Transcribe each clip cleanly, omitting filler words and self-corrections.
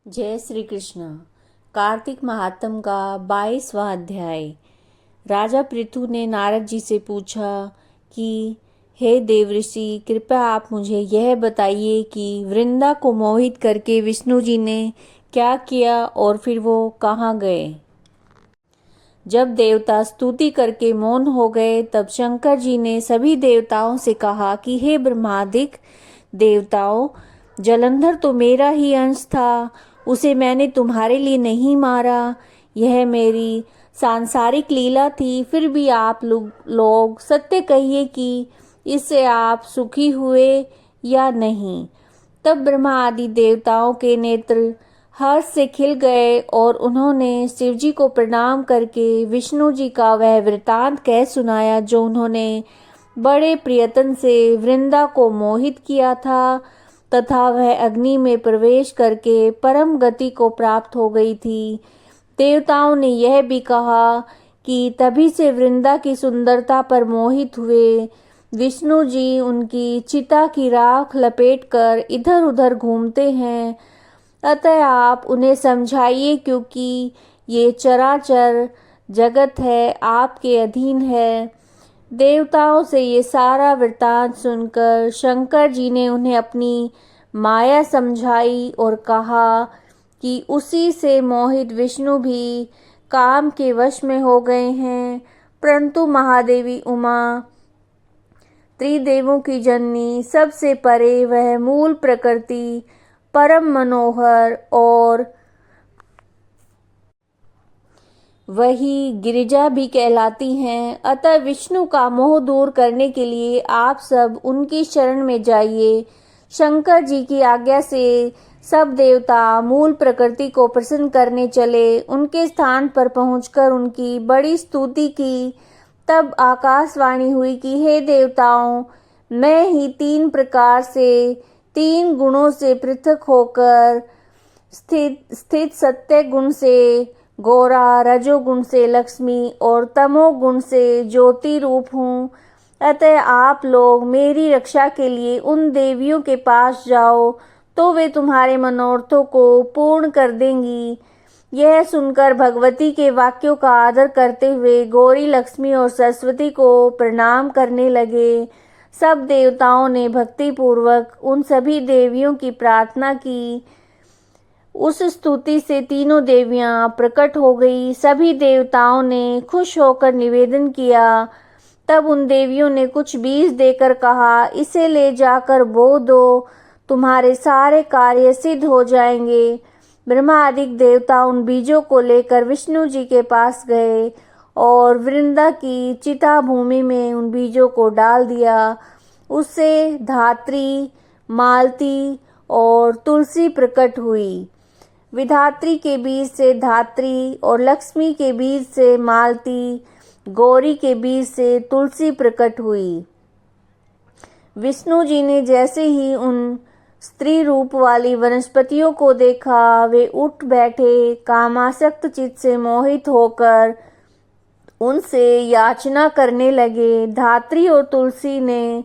जय श्री कृष्ण। कार्तिक महात्म का 22वां अध्याय। राजा पृथु ने नारद जी से पूछा कि हे देवऋषि, कृपया आप मुझे यह बताइए कि वृंदा को मोहित करके विष्णु जी ने क्या किया और फिर वो कहाँ गए। जब देवता स्तुति करके मौन हो गए तब शंकर जी ने सभी देवताओं से कहा कि हे ब्रह्मादिक देवताओं, जलंधर तो मेरा ही अंश था, उसे मैंने तुम्हारे लिए नहीं मारा। यह मेरी सांसारिक लीला थी। फिर भी आप लोग सत्य कहिए कि इससे आप सुखी हुए या नहीं। तब ब्रह्मा आदि देवताओं के नेत्र हर्ष से खिल गए और उन्होंने शिवजी को प्रणाम करके विष्णु जी का वह वृतांत कह सुनाया जो उन्होंने बड़े प्रयत्न से वृंदा को मोहित किया था तथा वह अग्नि में प्रवेश करके परम गति को प्राप्त हो गई थी। देवताओं ने यह भी कहा कि तभी से वृंदा की सुंदरता पर मोहित हुए विष्णु जी उनकी चिता की राख लपेटकर इधर उधर घूमते हैं। अतः आप उन्हें समझाइए, क्योंकि ये चराचर जगत है आपके अधीन है। देवताओं से ये सारा वृतांत सुनकर शंकर जी ने उन्हें अपनी माया समझाई और कहा कि उसी से मोहित विष्णु भी काम के वश में हो गए हैं। परंतु महादेवी उमा, त्रिदेवों की जननी, सबसे परे वह मूल प्रकृति परम मनोहर और वही गिरिजा भी कहलाती हैं। अतः विष्णु का मोह दूर करने के लिए आप सब उनकी शरण में जाइए। शंकर जी की आज्ञा से सब देवता मूल प्रकृति को प्रसन्न करने चले। उनके स्थान पर पहुंचकर उनकी बड़ी स्तुति की। तब आकाशवाणी हुई कि हे देवताओं, मैं ही 3 प्रकार से 3 गुणों से पृथक होकर स्थित सत्य गुण से गोरा, रजोगुण से लक्ष्मी और तमोगुण से ज्योति रूप हूँ। अतः आप लोग मेरी रक्षा के लिए उन देवियों के पास जाओ तो वे तुम्हारे मनोरथों को पूर्ण कर देंगी। यह सुनकर भगवती के वाक्यों का आदर करते हुए गौरी, लक्ष्मी और सरस्वती को प्रणाम करने लगे। सब देवताओं ने भक्ति पूर्वक उन सभी देवियों की प्रार्थना की। उस स्तुति से तीनों देवियां प्रकट हो गई। सभी देवताओं ने खुश होकर निवेदन किया। तब उन देवियों ने कुछ बीज देकर कहा, इसे ले जाकर बो दो, तुम्हारे सारे कार्य सिद्ध हो जाएंगे। ब्रह्मादिक देवता उन बीजों को लेकर विष्णु जी के पास गए और वृंदा की चिता भूमि में उन बीजों को डाल दिया। उससे धात्री, मालती और तुलसी प्रकट हुई। विधात्री के बीज से धात्री और लक्ष्मी के बीज से मालती, गौरी के बीज से तुलसी प्रकट हुई। विष्णु जी ने जैसे ही उन स्त्री रूप वाली वनस्पतियों को देखा, वे उठ बैठे। कामासक्त चित्त से मोहित होकर उनसे याचना करने लगे। धात्री और तुलसी ने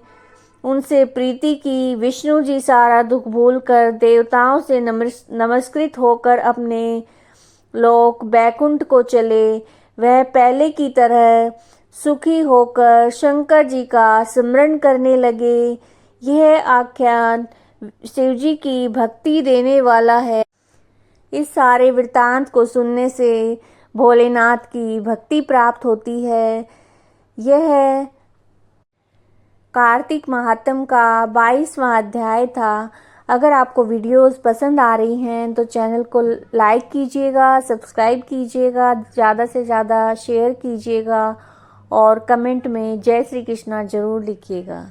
उनसे प्रीति की। विष्णु जी सारा दुख भूलकर देवताओं से नमस्कृत होकर अपने लोक बैकुंठ को चले। वह पहले की तरह सुखी होकर शंकर जी का स्मरण करने लगे। यह आख्यान शिवजी की भक्ति देने वाला है। इस सारे वृतांत को सुनने से भोलेनाथ की भक्ति प्राप्त होती है। यह कार्तिक महात्म का 22वां अध्याय था। अगर आपको वीडियोस पसंद आ रही हैं तो चैनल को लाइक कीजिएगा, सब्सक्राइब कीजिएगा, ज़्यादा से ज़्यादा शेयर कीजिएगा और कमेंट में जय श्री कृष्णा ज़रूर लिखिएगा।